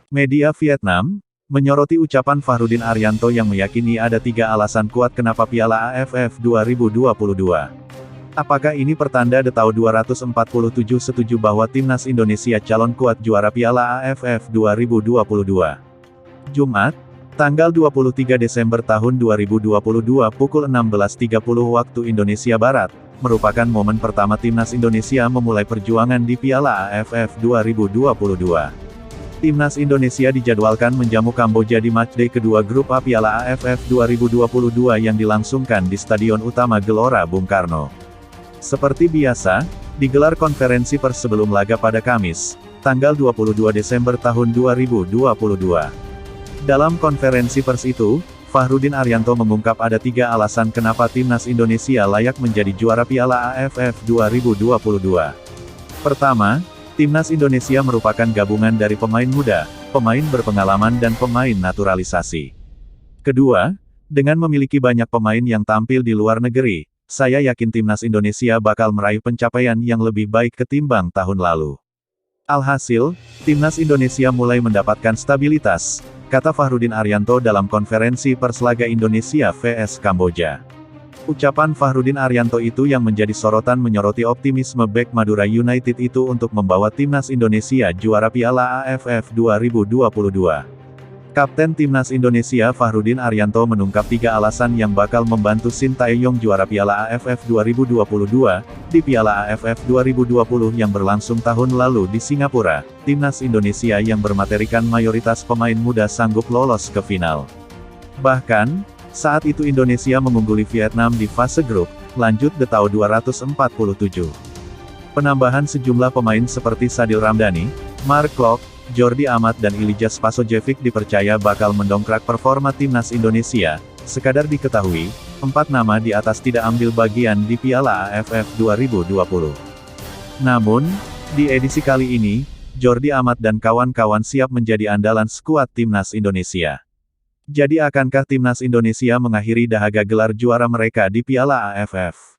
Media Vietnam menyoroti ucapan Fahrudin Arianto yang meyakini ada 3 alasan kuat kenapa Piala AFF 2022. Apakah ini pertanda Detau 247 setuju bahwa Timnas Indonesia calon kuat juara Piala AFF 2022? Jumat, tanggal 23 Desember tahun 2022 pukul 16.30 waktu Indonesia Barat, merupakan momen pertama Timnas Indonesia memulai perjuangan di Piala AFF 2022. Timnas Indonesia dijadwalkan menjamu Kamboja di matchday kedua grup A Piala AFF 2022 yang dilangsungkan di Stadion Utama Gelora Bung Karno. Seperti biasa, digelar konferensi pers sebelum laga pada Kamis, tanggal 22 Desember tahun 2022. Dalam konferensi pers itu, Fahrudin Arianto mengungkap ada 3 alasan kenapa Timnas Indonesia layak menjadi juara Piala AFF 2022. Pertama, Timnas Indonesia merupakan gabungan dari pemain muda, pemain berpengalaman dan pemain naturalisasi. Kedua, dengan memiliki banyak pemain yang tampil di luar negeri, saya yakin Timnas Indonesia bakal meraih pencapaian yang lebih baik ketimbang tahun lalu. Alhasil, Timnas Indonesia mulai mendapatkan stabilitas, kata Fahrudin Arianto dalam konferensi pers laga Indonesia vs Kamboja. Ucapan Fahrudin Arianto itu yang menjadi sorotan menyoroti optimisme bek Madura United itu untuk membawa Timnas Indonesia juara Piala AFF 2022. Kapten Timnas Indonesia Fahrudin Arianto mengungkap 3 alasan yang bakal membantu Sintayong juara Piala AFF 2022, di Piala AFF 2020 yang berlangsung tahun lalu di Singapura. Timnas Indonesia yang bermaterikan mayoritas pemain muda sanggup lolos ke final. Bahkan, saat itu Indonesia mengungguli Vietnam di fase grup, lanjut Detau 247. Penambahan sejumlah pemain seperti Sadil Ramdhani, Mark Klok, Jordi Amat dan Ilija Spasojevic dipercaya bakal mendongkrak performa Timnas Indonesia. Sekadar diketahui, 4 nama di atas tidak ambil bagian di Piala AFF 2020. Namun, di edisi kali ini, Jordi Amat dan kawan-kawan siap menjadi andalan skuad Timnas Indonesia. Jadi akankah Timnas Indonesia mengakhiri dahaga gelar juara mereka di Piala AFF?